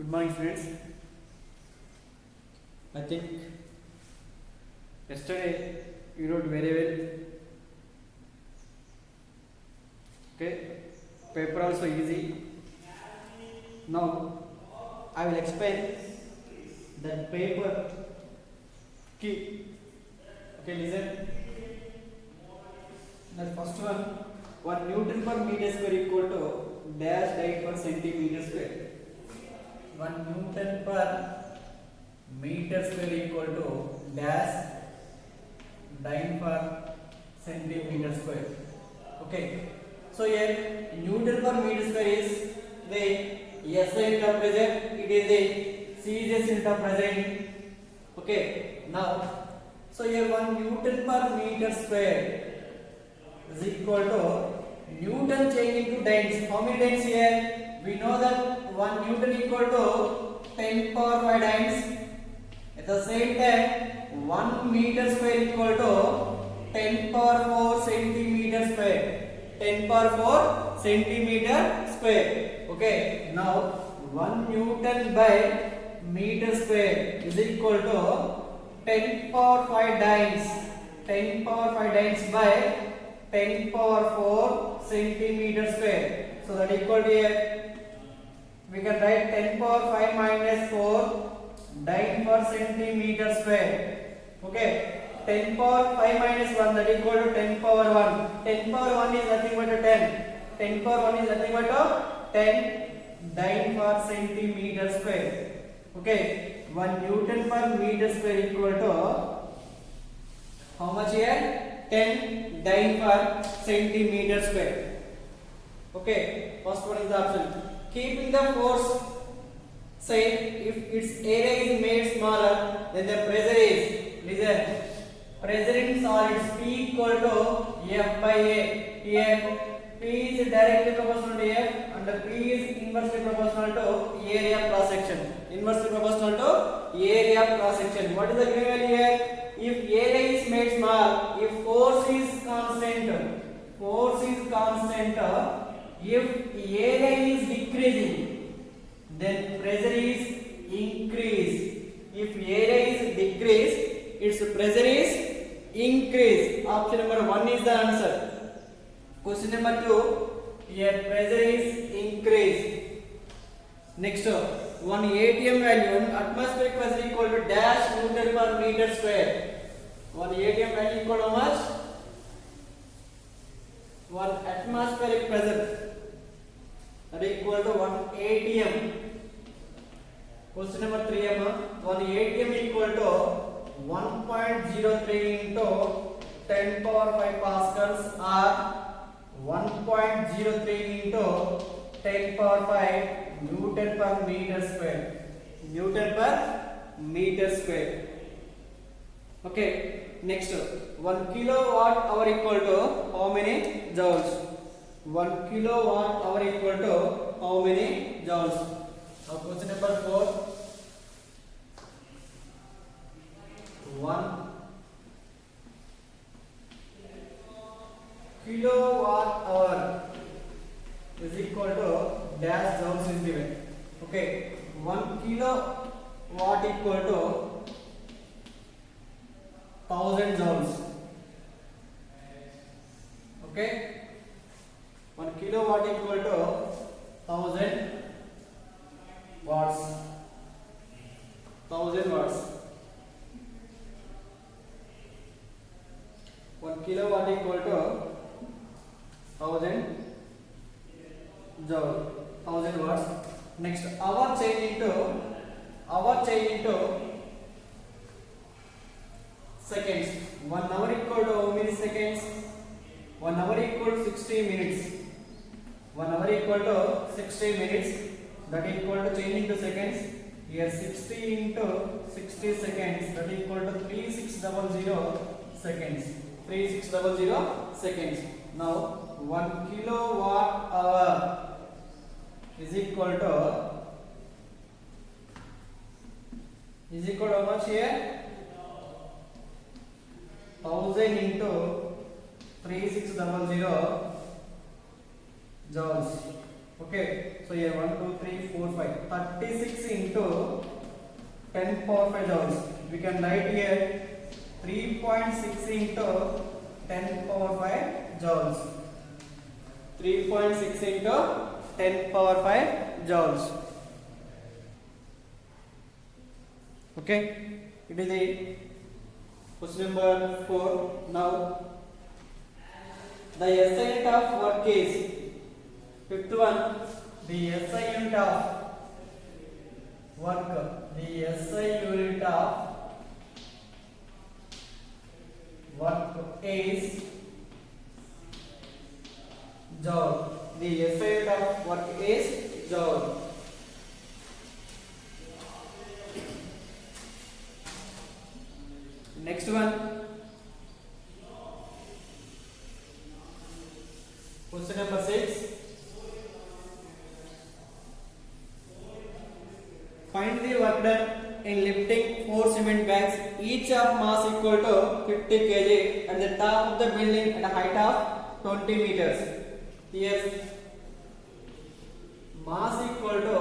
Good morning, students. I think yesterday you wrote very well. Okay, paper also easy. Now I will explain that paper key. Okay, listen. The first one Newton per meter square equal to dash divided per centimeter square. 1 Newton per meter square equal to dash dyne per centimeter square. Okay, so here Newton per meter square is the SI unit of pressure, it is the CJ unit of pressure. Okay, now so here 1 Newton per meter square is equal to Newton change into dynes. How many dynes here? We know that 1 Newton equal to 10 power 5 dynes. At the same time, 1 meter square equal to 10 power 4 centimeter square. 10 power 4 centimeter square. Okay. Now 1 Newton by meter square is equal to 10 power 5 dynes. 10 power 5 dynes by 10 power 4 centimeter square. So that equal to here. We can write 10 power 5 minus 4 dyne per centimeter square. Okay. 10 power 5 minus 1 that equal to 10 power 1. 10 power 1 is nothing but a 10. 10 power 1 is nothing but a 10 dyne per centimeter square. Okay. 1 Newton per meter square equal to how much here? 10 dyne per centimeter square. Okay. First one is the option. Keeping the force same, if its area is made smaller, then the pressure is, listen, pressure in solids P equal to F by A. Here P is directly proportional to F and P is inversely proportional to area cross section. Inversely proportional to area cross section. What is the given value here? If area is made small, if force is constant, if area is decreasing, then pressure is increased. If area is decreased, its pressure is increased. Option number 1 is the answer. Question number 2, here pressure is increased. Next, one ATM value, one atmospheric pressure equal to dash Newton per meter square. One ATM value equal to how much? One atmospheric pressure that is equal to 1 ATM. Question number 3, 1 ATM equal to 1.03 into 10 power 5 pascals or 1.03 into 10 power 5 Newton per meter square. Newton per meter square. Okay. Next, 1 kilowatt hour equal to how many joules? 1 kilowatt hour equal to how many joules? Now question number 4. 1 kilowatt hour is equal to dash joules is given. Okay, 1 kilowatt equal to 1000 joules. Okay, 1 kilowatt equal to 1000 watts. 1000 watts. 1 kilowatt equal to 1000 joule. 1000 watts. Next, hour change into seconds. 1 hour equal to how many seconds? 1 hour equal to 60 minutes. 1 hour equal to 60 minutes. That equal to change into seconds. Here 60 into 60 seconds. That equal to 3600 seconds. 3600 seconds. Now 1 kilowatt hour is equal to how much here? 1000 into 3600 joules. Okay, so here 1 2 3 4 5 36 into 10 power 5 joules. We can write here 3.6 into 10 power 5 joules. 3.6 into 10 power 5 joules. Okay, it is the question number 4. Now the SI unit of work is, fifth one, the SI unit of work, the SI unit of work is joule. The SI unit of work is joule. Next one, question number 6. Find the work done in lifting 4 cement bags, each of mass equal to 50 kg at the top of the building at a height of 20 meters. Here mass equal to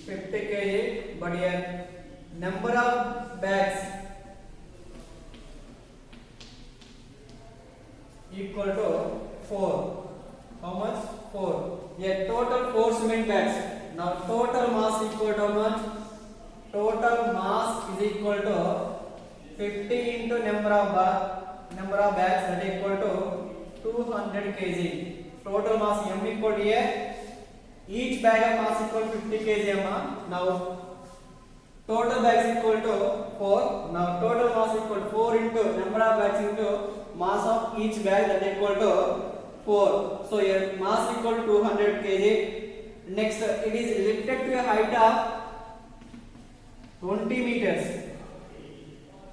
50 kg, but here number of bags equal to 4. How much? 4. Here total 4 cement bags. Now total mass equal to how much? Total mass is equal to 50 into number of bags, that is equal to 200 kg. Total mass m equal to here, each bag of mass equal to 50 kg. Now total bags equal to 4. Now total mass equal to 4 into number of bags into mass of each bag, that is equal to 4. So here mass equal to 200 kg. Next, it is lifted to a height of 20 meters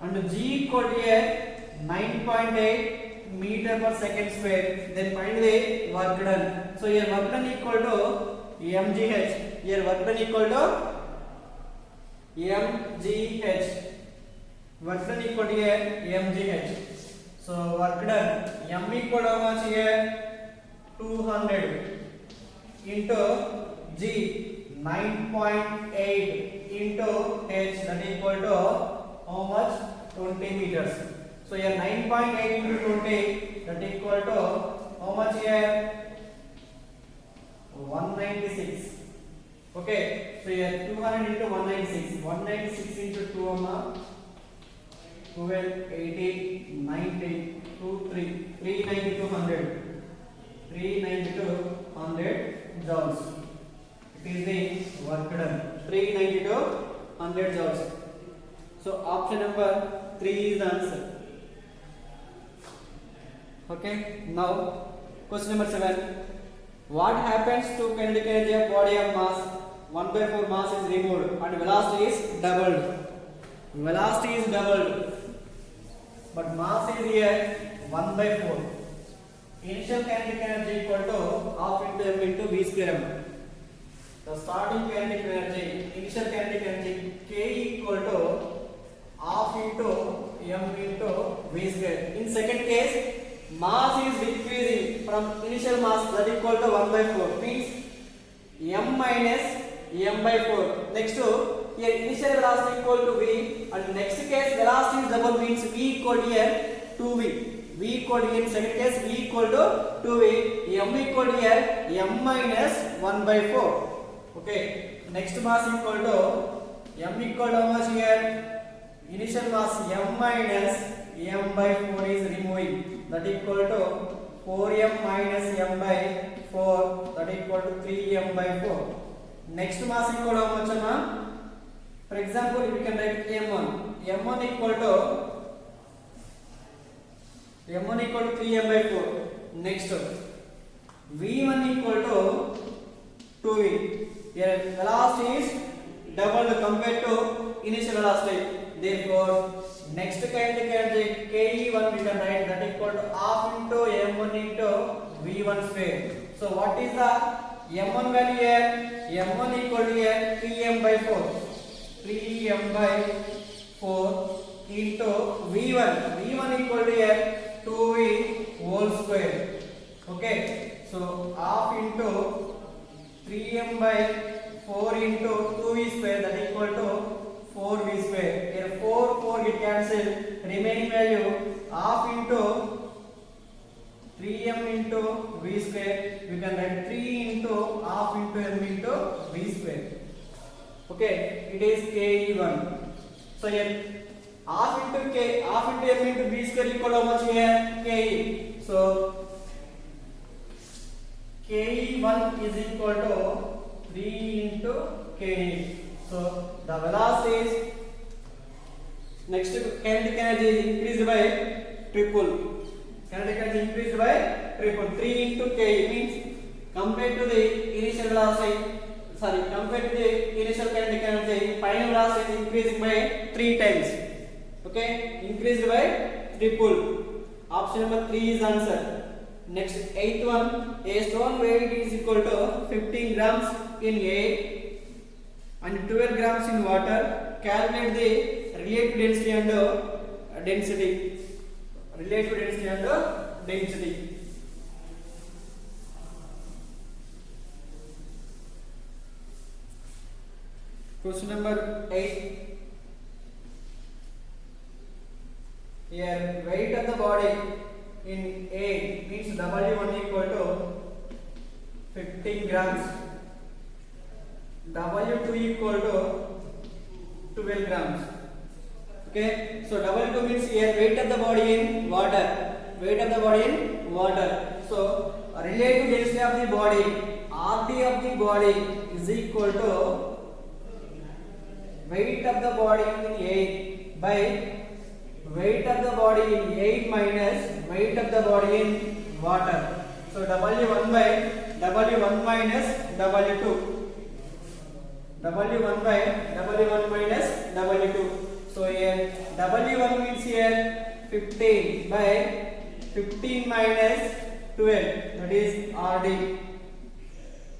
and G equal to here 9.8 meter per second square. Then find the work done. So here work done equal to mgh. Here work done equal to mgh. Work done equal to here mgh. So work done m equal to how much here? 200 into G 9.8 into h, that is equal to how much? 20 meters. So here 9.8 into 20, that is equal to how much here? 196. Okay, so here 200 into 196. 196 into 2 12, 18, 19, 2, 3, 392 100. 392 100 joules. It is the work done. 392 100 joules. So option number 3 is the answer. Okay. Now question number 7. What happens to kinetic energy of body of mass? 1/4 mass is removed and velocity is doubled. Velocity is doubled, but mass is here 1/4. Initial kinetic energy equal to half into m into v square m. The starting kinetic energy, initial kinetic energy K equal to half into m into v square. In second case, mass is decreasing from initial mass, that equal to 1/4, means m minus m/4. Next to here initial velocity equal to v, and next case velocity is double, means v equal to here 2v. V equal to, in second case v equal to 2v, m equal to here m minus 1/4. Okay, next mass equal to m equal to how much here? Initial mass m minus m/4 is removing, that equal to 4m minus m/4, that equal to 3m/4. Next mass equal to how much? For example, we can write m1. m1 equal to 3m/4. Next, v1 equal to 2v. Here velocity is doubled compared to initial velocity. Therefore, next kinetic energy Ke1 we can write, that equal to half into m1 into v1 square. So what is the m1 value here? m1 equal to here 3m/4. 3m/4 into v1. v1 equal to here 2v whole square. Okay, So half into 3m by 4 into 2v square, that equal to 4v square. Here 4 get cancelled. Remaining value half into 3m into v square. We can write 3 into half into m into v square. Okay, it is ke1. So here half into m into v square equal to how much here? Ke. So ke1 is equal to 3 into ke. So the velocity is next kinetic energy is increased by triple. Kinetic energy increased by triple. 3 into k means compared to the initial velocity, compared to the initial kinetic energy, final velocity is increasing by 3 times. Okay, increased by triple. Option number 3 is answer. Next, 8th one, a stone weight is equal to 15 grams in air and 12 grams in water. Calculate the relative density and density. Relative density and density. Question number 8. Here, weight of the body in A means W1 equal to 15 grams, W2 equal to 12 grams. Okay, so W2 means here weight of the body in water. Weight of the body in water. So relative density of the body, RD of the body is equal to weight of the body in 8 by weight of the body in 8 minus weight of the body in water. So W1 by W1 minus W2. W1 by W1 minus W2. So here W1 means here 15 by 15 minus 12, that is RD.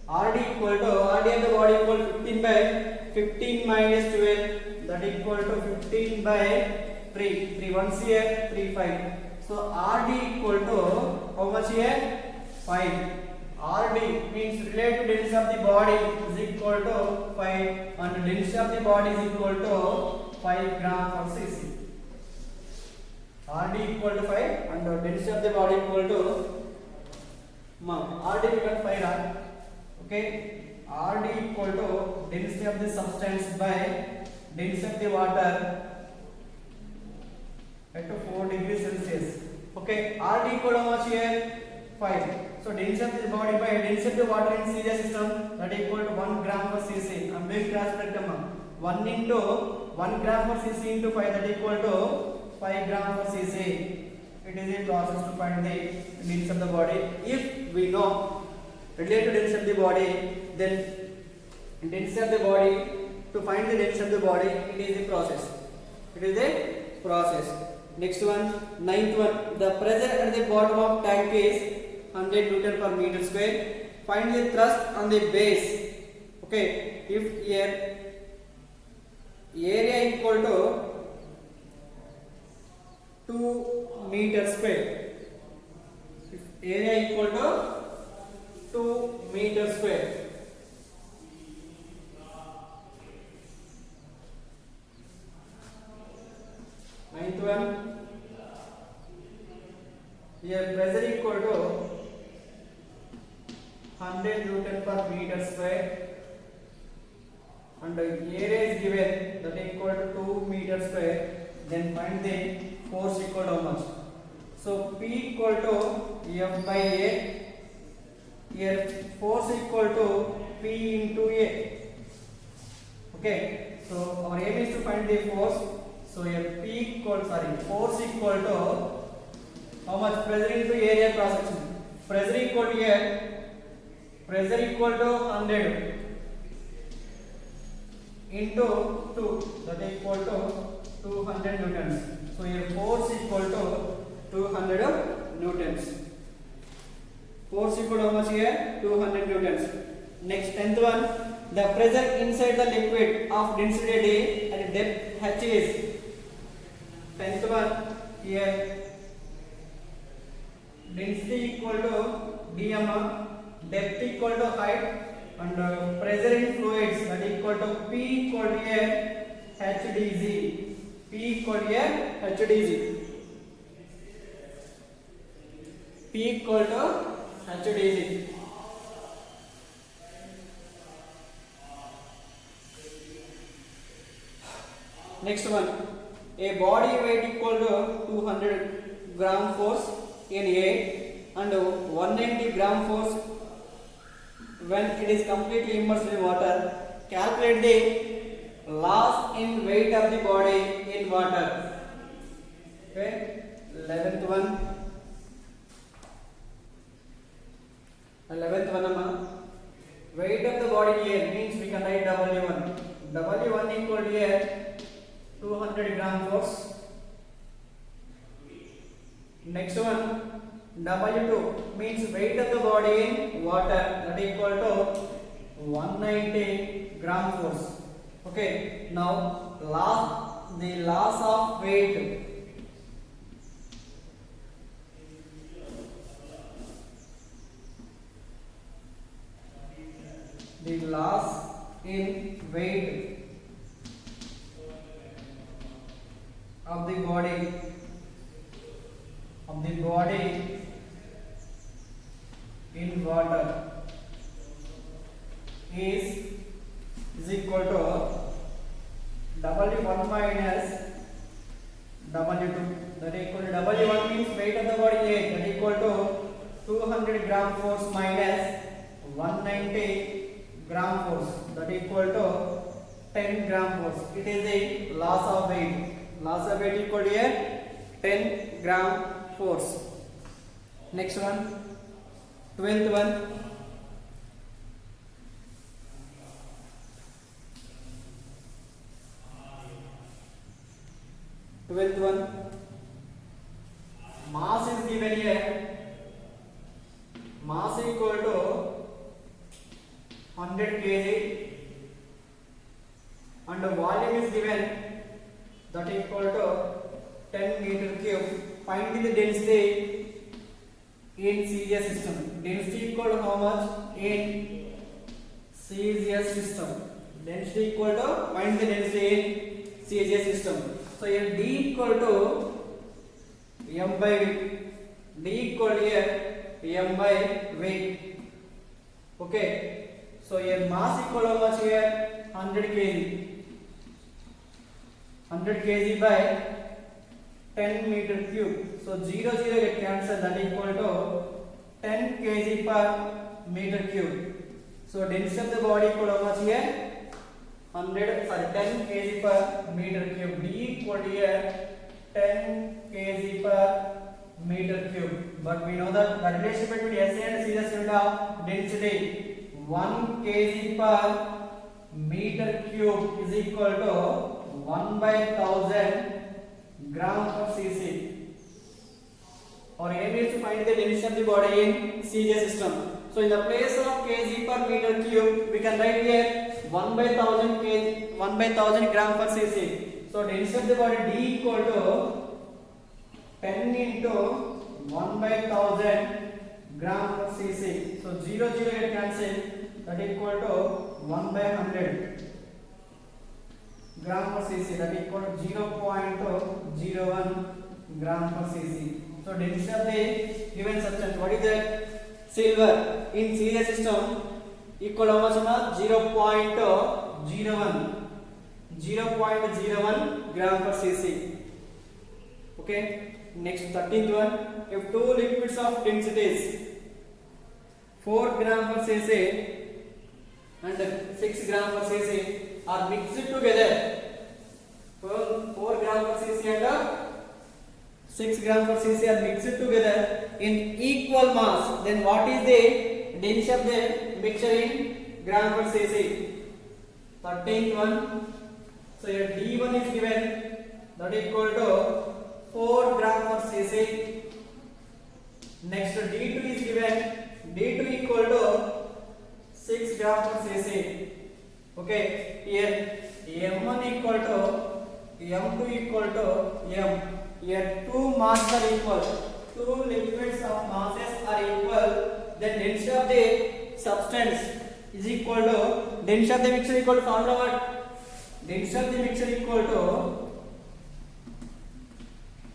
RD equal to RD of the body equal to 15 by 15 minus 12, that equal to 15 by 3 ones here, 3 5. So RD equal to how much here? 5. RD means relative density of the body is equal to 5 and density of the body is equal to 5 gram per cc. RD equal to 5 and density of the body equal to RD become 5 R. Okay, RD equal to density of the substance by density of the water at 4 degrees Celsius. Okay, RD equal to how much here? 5. So density of the body by density of the water in CJ system, that equal to 1 gram per cc. I'm doing cross product. 1 into 1 gram per cc into 5, that equal to 5 gram per cc. It is a process to find the density of the body. If we know related density of the body, then density of the body, to find the density of the body, it is a process. It is a process. Next one, 9th one, the pressure at the bottom of tank is 100 Newton per meter square. Find the thrust on the base. Okay, if here area equal to 2 meter square, if area equal to 2 meter square, ninth one, here pressure equal to 100 Newton per meter square and area is given, that equal to 2 meter square. Then find the force equal to how much? So P equal to F by A. Here force equal to P into A. Okay, so our aim is to find the force. So here force equal to how much? Pressure into area cross section. Pressure equal to here, pressure equal to 100 into 2, that equal to 200 newtons. So here force equal to 200 newtons. Force equal to how much here? 200 newtons. Next, 10th one, the pressure inside the liquid of density D and depth H is. 10th one, here density equal to dm, depth equal to height, and pressure in fluids that equal to P equal to a HDZ. P equal to a HDZ. P equal to HDZ. Next one, a body weight equal to 200 gram force in air and 190 gram force when it is completely immersed in water. Calculate the loss in weight of the body in water. Okay, 11th one. 11th one, weight of the body in air means we can write W1. W1 equal to air 200 gram force. Next one, W2 means weight of the body in water, that equal to 190 gram force. Okay, now the loss of weight. The loss in weight of the body in water is equal to W1 minus W2. That equal to W1 means weight of the body in that equal to 200 gram force minus 190 gram force, that equal to 10 gram force. It is the loss of weight. Loss of weight equal to 10 gram force. Next one, 12th one. Mass is given here. Mass equal to 100 kg and the volume is given, that equal to 10 meter cube. Find the density in CGS system. Density equal to how much in CGS system? Density equal to, find the density in CGS system. So here D equal to M by V. D equal to M by weight. Okay. So here mass equal to how much here? 100 kg. 100 kg by 10 meter cube. So 0 get cancelled, that equal to 10 kg per meter cube. So density of the body equal to how much here? 10 kg per meter cube. D equal to 10 kg per meter cube. But we know that the relation between SA and CS will have density. 1 kg per meter cube is equal to 1 by 1000 gram per cc. Our aim is to find the density of the body in CGS system. So in the place of kg per meter cube, we can write here 1 by 1000 gram per cc. So density of the body D equal to 10 into 1 by 1000 gram per cc. So 0 get cancelled, that equal to 1 by 100 gram per cc, that equal to 0.01 gram per cc. So density of the given substance, what is that? Silver in CGS system equal to how much? 0.01 gram per cc. Okay. Next 13th one. If two liquids of densities 4 gram per cc and 6 gram per cc are mixed together, 4 gram per cc and 6 gram per cc are mixed together in equal mass, then what is the density of the mixture in gram per cc? 13th one. So here D1 is given, that equal to 4 gram per cc. Next D2 is given, D2 equal to 6 gram per cc. Okay, here M1 equal to M2 equal to M. Here two masses are equal. Two liquids of masses are equal. then density of the substance is equal to density of the mixture equal to formula what? Density of the mixture equal to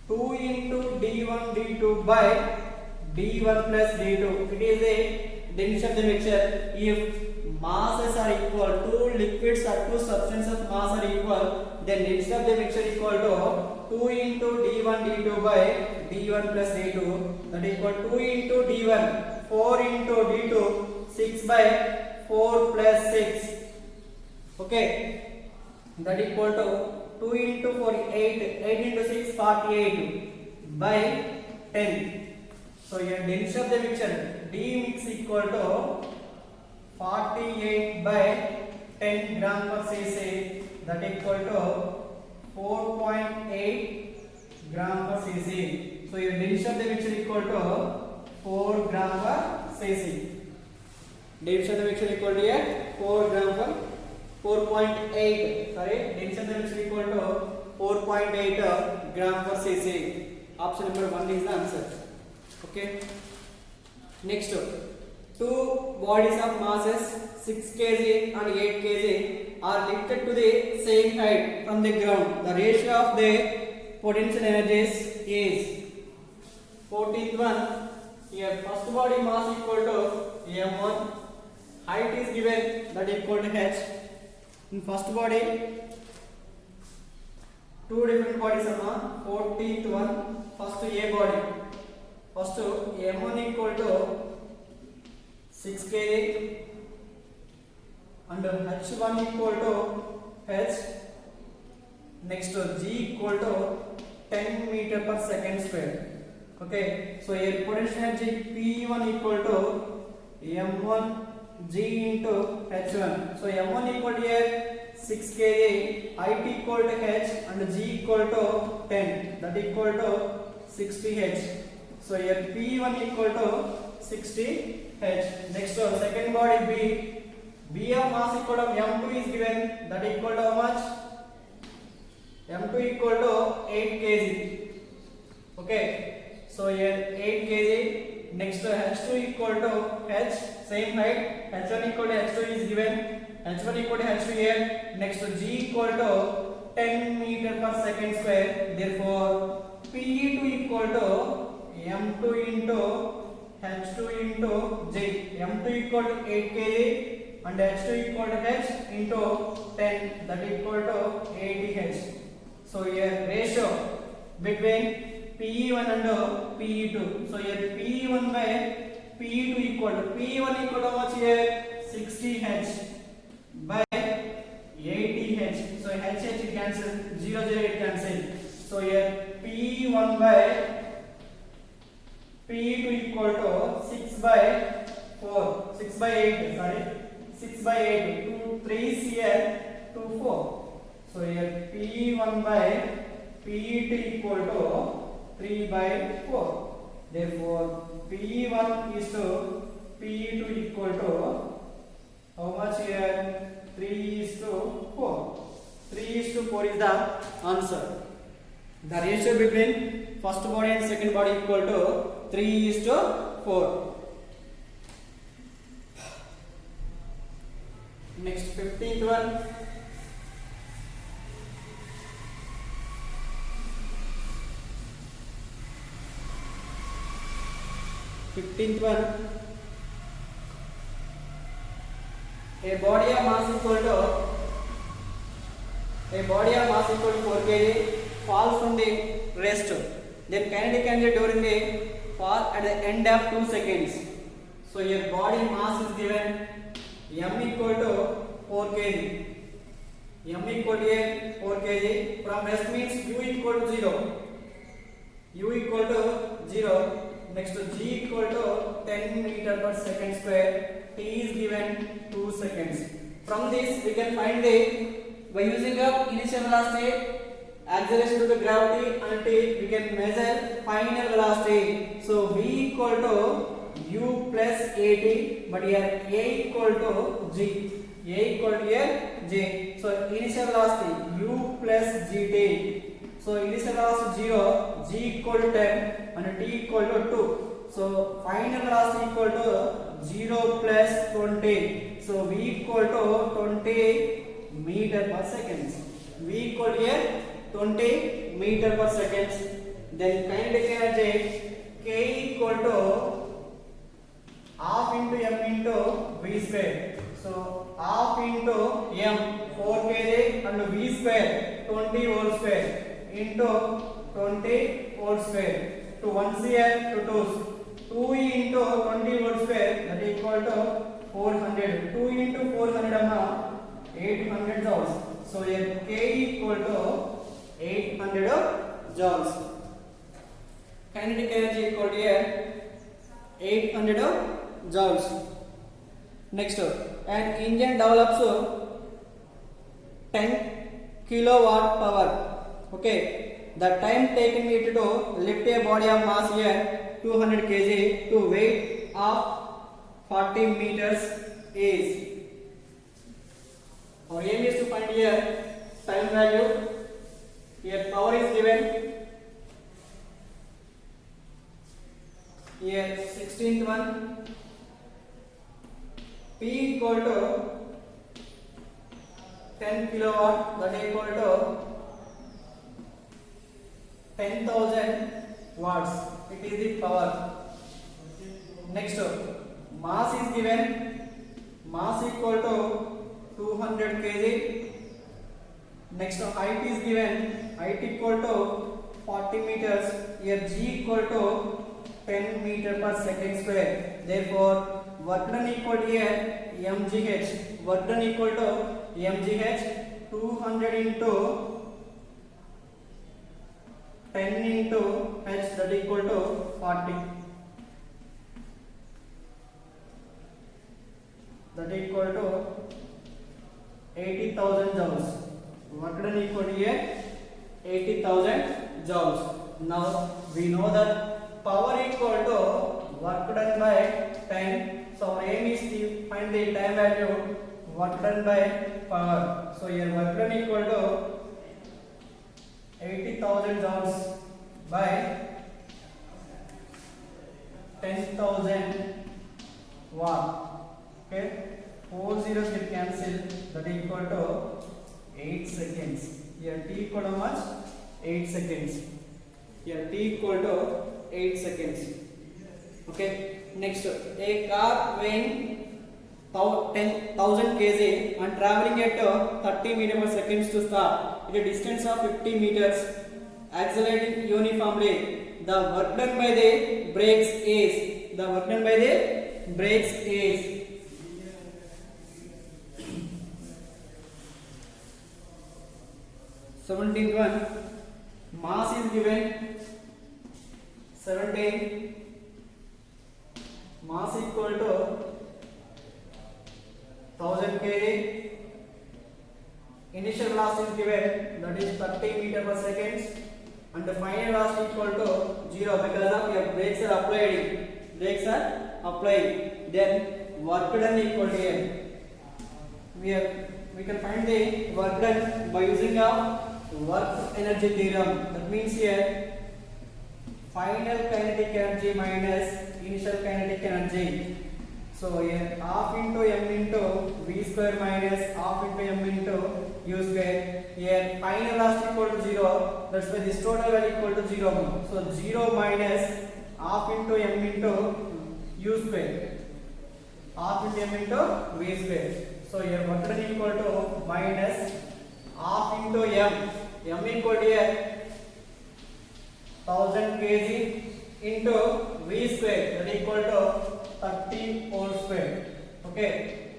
2 into d1 d2 by d1 plus d2. It is a density of the mixture. If masses are equal, two liquids or two substances of mass are equal, then density of the mixture equal to 2 into d1 d2 by d1 plus d2. That equal 2 into d1, 4 into d2, 6 by 4 plus 6. Okay, that equal to 2 into 4, 8, 8 into 6, 48 by 10. So here density of the mixture D mix equal to 48 by 10 gram per cc, that equal to 4.8 gram per cc. So here density of the mixture equal to 4 gram per cc. Density of the mixture equal to here 4 gram per 4.8. Sorry, density of the mixture equal to 4.8 gram per cc. Option number 1 is the answer. Okay. Next, two bodies of masses 6 kg and 8 kg are lifted to the same height from the ground. The ratio of the potential energies is 14th one. Here first body mass equal to m1, height is given, that equal to h. In first body, two different bodies are 14th one. First A body. First m1 equal to 6 kg and h1 equal to h. Next g equal to 10 meter per second square. Okay, so here potential energy P1 equal to m1 g into h1. So m1 equal to here 6 kg, height equal to h and g equal to 10, that equal to 60 h. So here P1 equal to 60 h. Next second body B. B of mass equal to m2 is given, that equal to how much? m2 equal to 8 kg. Okay, so here 8 kg. Next h2 equal to h, same height. h1 equal to h2 is given, h1 equal to h2 here. Next g equal to 10 meter per second square. Therefore Pe2 equal to m2 into h2 into j. m2 equal to 8 kg and h2 equal to h into 10, that equal to 80 h. So here ratio between Pe1 and Pe2. So here Pe1 by Pe2 equal to Pe1 equal to how much here? 60 h by 80 h. So h cancel, 0 0 it cancel. So here P1 by P2 equal to 6 by 4, 6 by 8, sorry, 6 by 8, 2, 3 here, 2, 4. So here P1 by P2 equal to 3 by 4. Therefore P1 is to P2 equal to how much here? 3 is to 4. 3 is to 4 is the answer. The ratio between first body and second body equal to 3 is to 4. Next 15th one. A body of mass equal to 4 kg falls from the rest. Then kinetic energy during the fall at the end of 2 seconds. So your body mass is given m equal to 4 kg. M equal to 4 kg. From rest means u equal to 0. U equal to 0. Next g equal to 10 meter per second square. T is given 2 seconds. From this we can find the, by using up initial velocity, acceleration due to gravity, and T, we can measure final velocity. So v equal to u plus at, but here a equal to g. A equal to here j. So initial velocity u plus gt. So initial velocity 0, g equal to 10 and t equal to 2. So final velocity equal to 0 plus 20. So V equal to 20 meter per second. V equal to here 20 meter per second. Then kinetic energy K equal to half into m into v square. So half into m 4 kg and v square 20 whole square into 20 whole square to 1 here to 2 into 20 whole square that is equal to 400. 2 into 400 800 joules. So here K equal to 800 joules. Kinetic energy equal to here 800 joules. Next, an engine develops 10 kilowatt power. Okay, the time taken it to lift a body of mass here 200 kg to weight of 40 meters is. Our aim is to find here time value. Here power is given. Here 16th one. P equal to 10 kilowatt, that is equal to 10,000 watts. It is the power. Next, mass is given. Mass equal to 200 kg. Next, height is given. Height equal to 40 meters. Here G equal to 10 meter per second square. Therefore, work done equal to here mgh. Work done equal to mgh 200 into 10 into h, that equal to 40. That equal to 80,000 joules. Work done equal to here 80,000 joules. Now we know that power equal to work done by time. So our aim is to find the time value work done by power. So here work done equal to 80,000 joules by 10,000 watt. Okay, 4 zeros get cancelled. That is equal to 8 seconds. Here T equal to how much? 8 seconds. Here T equal to 8 seconds. Okay. Next, a car weighing 10,000 kg and traveling at 30 meters per second to start at a distance of 50 meters, accelerating uniformly. The work done by the brakes is. The work done by the brakes is. Seventeenth one. Mass is given 17. Mass equal to 1000 kg. Initial velocity is given, that is 30 meter per second, and the final velocity equal to 0 because of your brakes are applied. Brakes are applied. Then work done equal to here. We can find the work done by using a work energy theorem. That means here final kinetic energy minus initial kinetic energy. So here half into m into v square minus half into m into u square. Here final velocity equal to 0. That's why this total value equal to 0. So 0 minus half into m into u square. Half into m into v square. So here work done equal to minus half into m. M equal to here 1000 kg into v square, that equal to 30 whole square. Okay,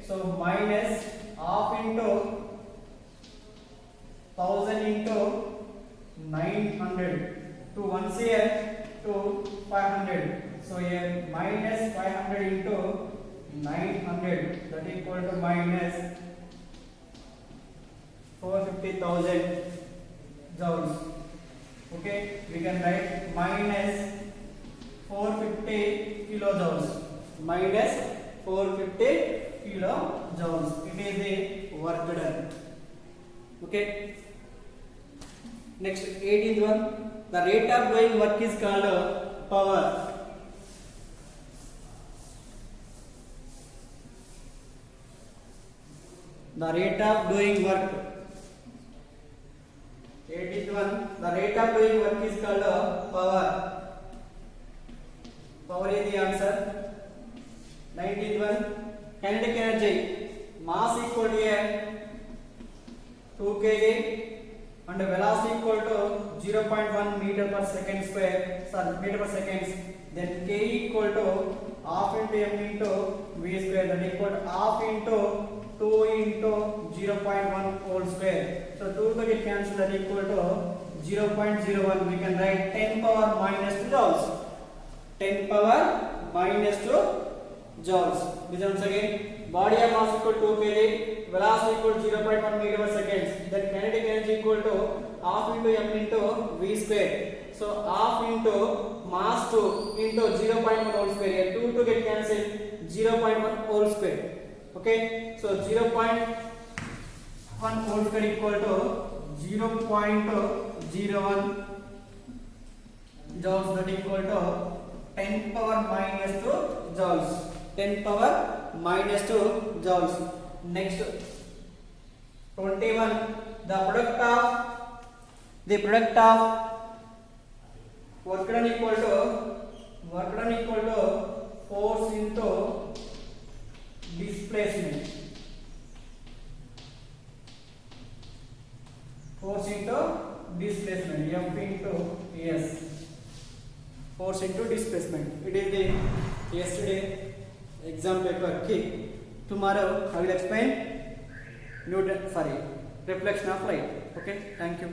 so minus half into 1000 into 900 to 1 here to 500. So here minus 500 into 900, that equal to minus 450,000 joules. Okay, we can write minus 450 kilojoules. Minus 450 kilojoules. It is the work done. Okay. Next, 18th one. The rate of doing work is called power. the rate of doing work. 18th one, the rate of doing work is called power. Power is the answer. 19th one, kinetic energy, mass equal to 2 kg and velocity equal to 0.1 meter per second square, meter per seconds. Then k equal to half into m into v square, that equal to half into 2 into 0.1 whole square. So 2 to get cancelled, that equal to 0.01. We can write 10 power minus 2 joules. 10 power minus 2 joules. This once again, body of mass equal to 2 kg, velocity equal to 0.1 meter per second. Then kinetic energy equal to half into m into v square. So half into mass 2 into 0.1 whole square. Here 2 to get cancelled, 0.1 whole square. Okay, so 0.1 whole square equal to 0.01 joules, that equal to 10 power minus 2 joules. 10 power minus 2 joules. Next, 21, the product of work done equal to force into displacement. Force into displacement, F into S. Force into displacement. It is the yesterday exam paper key. Tomorrow I will explain reflection of light. Okay, thank you.